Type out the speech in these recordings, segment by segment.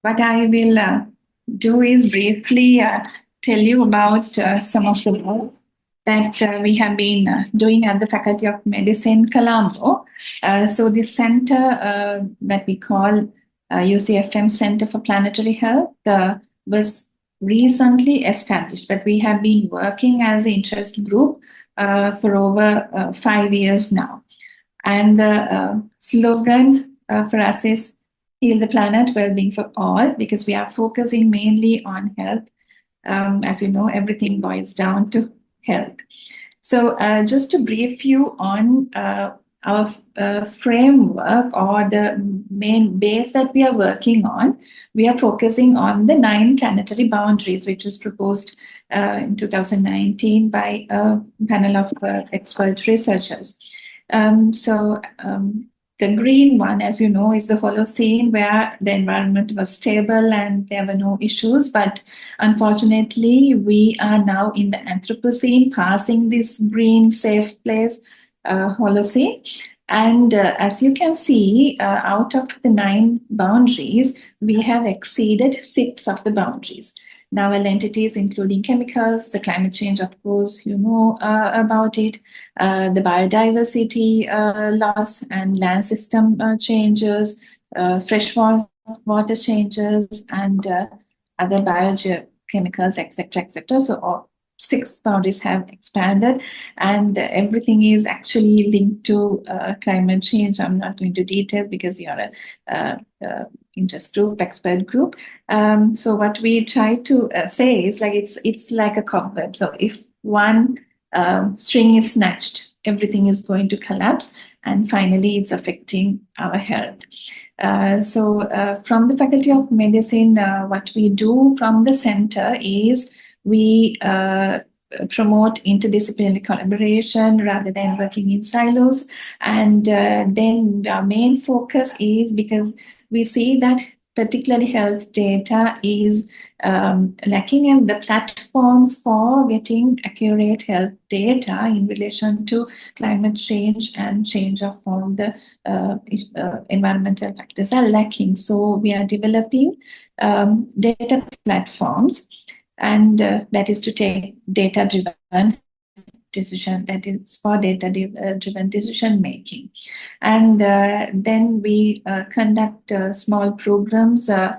what I will do is briefly tell you about some of the work that we have been doing at the Faculty of Medicine, Colombo. So this center that we call UCFM Center for Planetary Health was recently established, but we have been working as an interest group for over 5 years now. And the slogan for us is Heal the Planet, Well-being for All, because we are focusing mainly on health. As you know, everything boils down to health. So just to brief you on our framework or the main base that we are working on, we are focusing on the 9 planetary boundaries, which was proposed in 2019 by a panel of expert researchers. The green one, as you know, is the Holocene, where the environment was stable and there were no issues. But unfortunately, we are now in the Anthropocene, passing this green safe place, Holocene. And as you can see, out of the 9 boundaries, we have exceeded 6 of the boundaries. Novel entities, including chemicals, the climate change, of course, you know about it, the biodiversity loss and land system changes, fresh water changes, and other biogeochemicals, etc., etc. So all 6 boundaries have expanded, and everything is actually linked to climate change. I'm not going to detail because you're a interest group, expert group. So what we try to say is like it's like a cobweb. So if one string is snatched, everything is going to collapse, and finally it's affecting our health. From the Faculty of Medicine, what we do from the center is we promote interdisciplinary collaboration rather than working in silos. And then our main focus is because we see that particularly health data is lacking, and the platforms for getting accurate health data in relation to climate change and change of all the environmental factors are lacking. So we are developing data platforms, and that is to take data-driven decision, that is for data-driven decision making. And then we conduct small programs to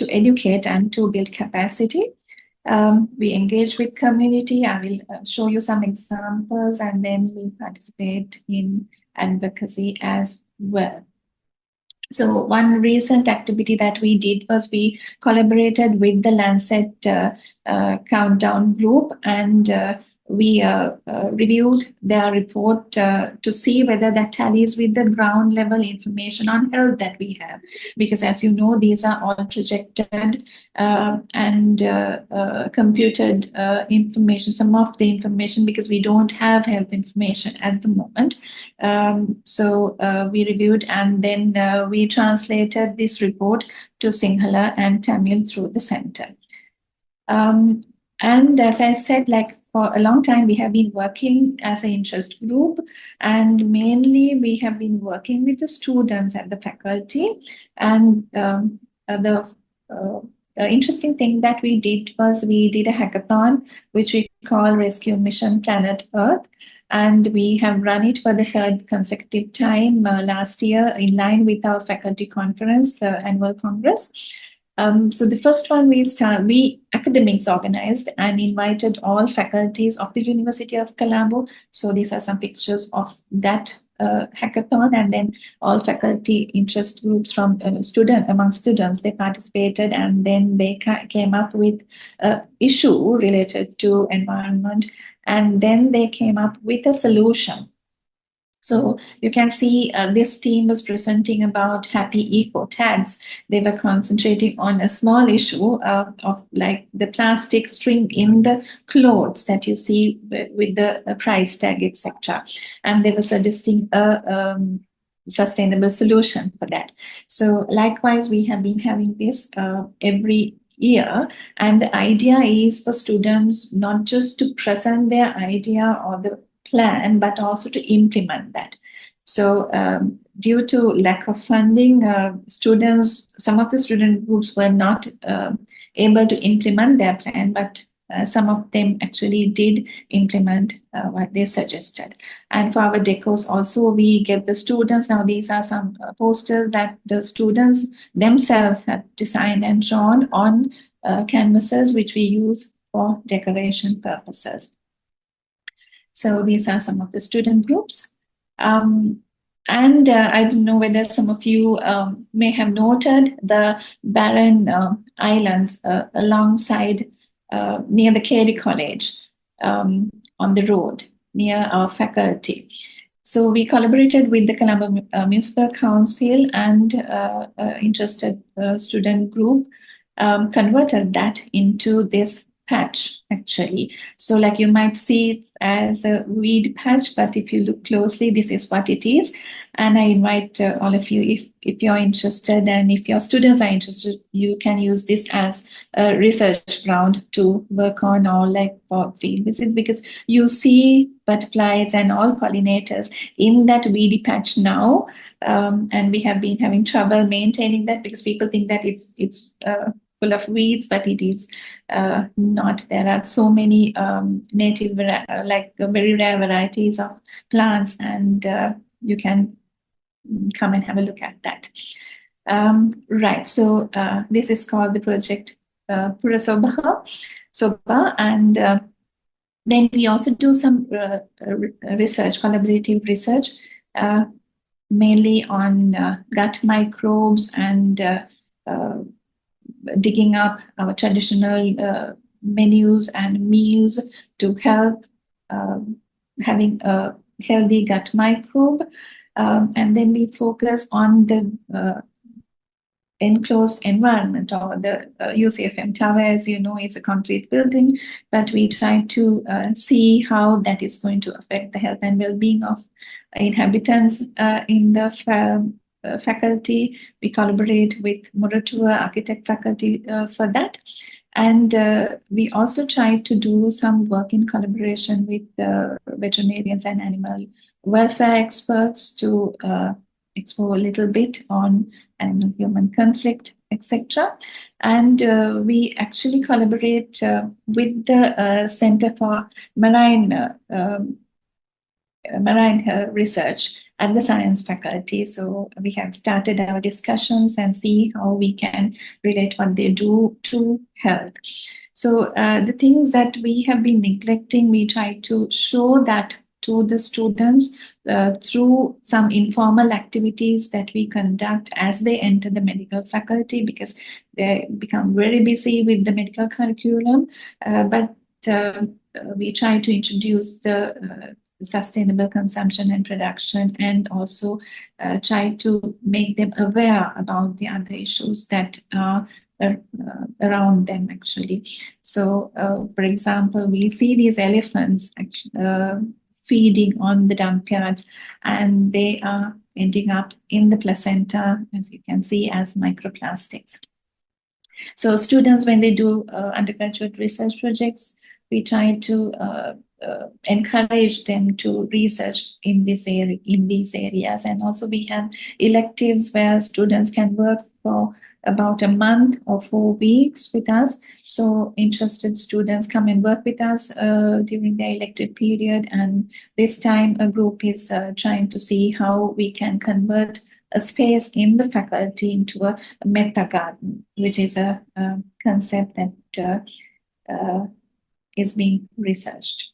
educate and to build capacity. We engage with community. I will show you some examples, and then we participate in advocacy as well. So one recent activity that we did was we collaborated with the Lancet Countdown group, and we reviewed their report to see whether that tallies with the ground level information on health that we have. Because as you know, these are all projected and computed information, some of the information, because we don't have health information at the moment. We reviewed, and then we translated this report to Sinhala and Tamil through the center. And as I said, like for a long time, we have been working as an interest group, and mainly we have been working with the students at the faculty. And the interesting thing that we did was we did a hackathon, which we call Rescue Mission Planet Earth. And we have run it for the 3rd consecutive time last year, in line with our faculty conference, the annual congress. So the first one we academics organized and invited all faculties of the University of Colombo. So these are some pictures of that hackathon, and then all faculty interest groups from among students, they participated, and then they came up with an issue related to environment, and then they came up with a solution. So you can see this team was presenting about happy eco tags. They were concentrating on a small issue of like the plastic string in the clothes that you see with the price tag, etc. And they were suggesting a sustainable solution for that. So likewise, we have been having this every year, and the idea is for students not just to present their idea or the plan, but also to implement that. So due to lack of funding, some of the student groups were not able to implement their plan, but some of them actually did implement what they suggested. And for our decos also, we get the students. Now these are some posters that the students themselves have designed and drawn on canvases, which we use for decoration purposes. So these are some of the student groups. And I don't know whether some of you may have noted the barren islands alongside near the Carey College on the road near our faculty. So we collaborated with the Colombo Municipal Council and interested student group, converted that into this patch actually. So like you might see it as a weed patch, but if you look closely, this is what it is. And I invite all of you, if you're interested and if your students are interested, you can use this as a research ground to work on, or like for field visits, because you see butterflies and all pollinators in that weedy patch now. And we have been having trouble maintaining that because people think that it's full of weeds, but it is not. There are so many native, like very rare varieties of plants, and you can come and have a look at that. Right, so this is called the project Pura Soba, and then we also do some research, collaborative research, mainly on gut microbes and digging up our traditional menus and meals to help having a healthy gut microbe. And then we focus on the enclosed environment, or the UCFM tower, as you know, is a concrete building, but we try to see how that is going to affect the health and well-being of inhabitants in the faculty. We collaborate with Muratua architect faculty for that. And we also try to do some work in collaboration with veterinarians and animal welfare experts to explore a little bit on animal-human conflict, etc. And we actually collaborate with the Center for Marine Research at the science faculty. So we have started our discussions and see how we can relate what they do to health. So the things that we have been neglecting, we try to show that to the students through some informal activities that we conduct as they enter the medical faculty, because they become very busy with the medical curriculum. But we try to introduce the sustainable consumption and production, and also try to make them aware about the other issues that are around them actually. So for example, we see these elephants feeding on the dump yards, and they are ending up in the placenta, as you can see, as microplastics. So students, when they do undergraduate research projects, we try to encourage them to research in these areas. And also we have electives where students can work for about a month or 4 weeks with us. So interested students come and work with us during the elective period. And this time a group is trying to see how we can convert a space in the faculty into a meta garden, which is a concept that is being researched.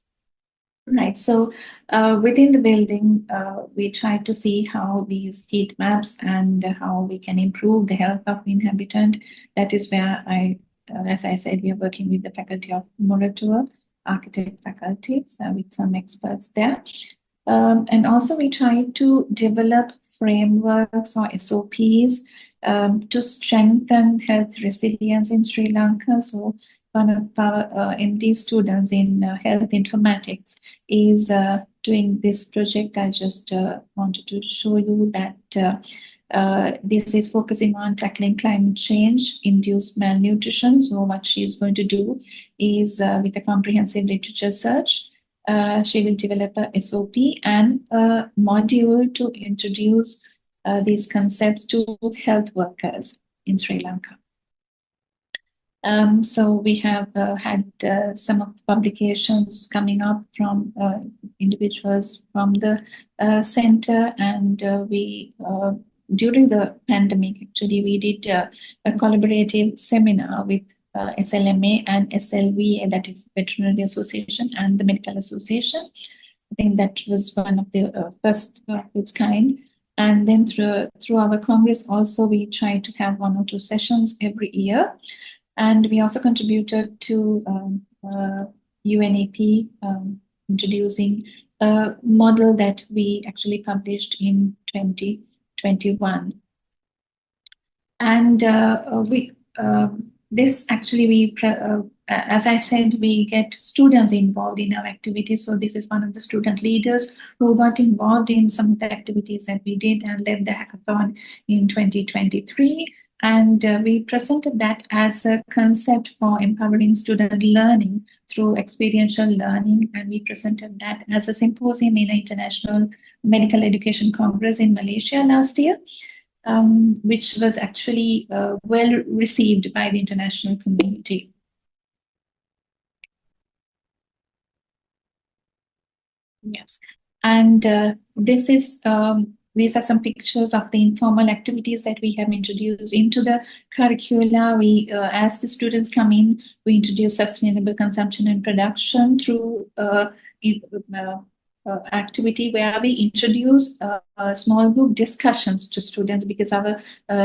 Right, so within the building, we try to see how these heat maps and how we can improve the health of the inhabitant. That is where as I said, we are working with the faculty of Muratua, architect faculty, with some experts there. And also we try to develop frameworks or SOPs to strengthen health resilience in Sri Lanka. So one of our MD students in health informatics is doing this project. I just wanted to show you that this is focusing on tackling climate change-induced malnutrition. So what she is going to do is with a comprehensive literature search, She will develop a SOP and a module to introduce these concepts to health workers in Sri Lanka. So we have had some of the publications coming up from individuals from the center, and we during the pandemic, actually, we did a collaborative seminar with SLMA and SLVA, that is Veterinary Association, and the Medical Association. I think that was one of the first of its kind. And then through our Congress also, we try to have 1 or 2 sessions every year. And we also contributed to UNEP introducing a model that we actually published in 2021. And this actually, as I said, we get students involved in our activities. So this is one of the student leaders who got involved in some of the activities that we did and led the hackathon in 2023. And we presented that as a concept for empowering student learning through experiential learning. And we presented that as a symposium in the International Medical Education Congress in Malaysia last year, which was actually well received by the international community. Yes, and these are some pictures of the informal activities that we have introduced into the curricula. We, as the students come in, we introduce sustainable consumption and production through activity where we introduce small group discussions to students, because our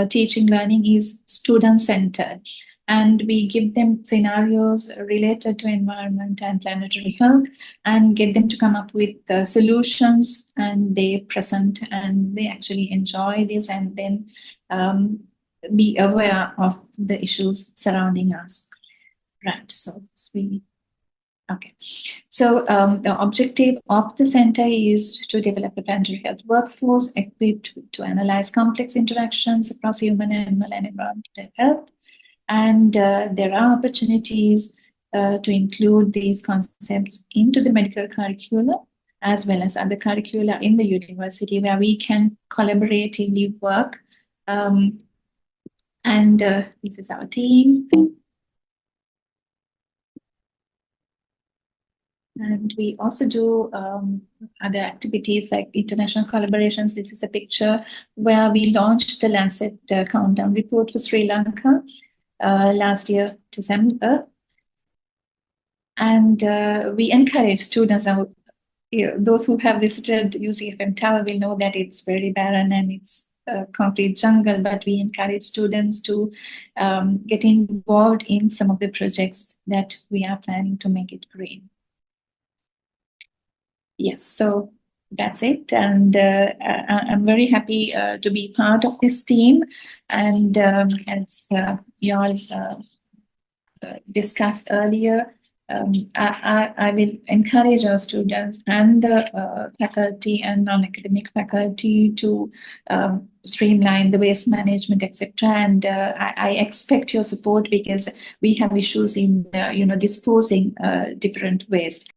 teaching learning is student-centered. And we give them scenarios related to environment and planetary health and get them to come up with solutions, and they present and they actually enjoy this and then be aware of the issues surrounding us. Right, so okay. So the objective of the center is to develop a planetary health workforce equipped to analyze complex interactions across human, animal, and environmental health. And there are opportunities to include these concepts into the medical curricula, as well as other curricula in the university, where we can collaboratively work. And this is our team. And we also do other activities like international collaborations. This is a picture where we launched the Lancet Countdown Report for Sri Lanka last year, December. And we encourage students, those who have visited UCFM Tower will know that it's very barren and it's a concrete jungle, but we encourage students to get involved in some of the projects that we are planning to make it green. Yes, so that's it. And I'm very happy to be part of this team. And as you all discussed earlier, I will encourage our students and the faculty and non-academic faculty to streamline the waste management, etc. And I expect your support, because we have issues in disposing different waste.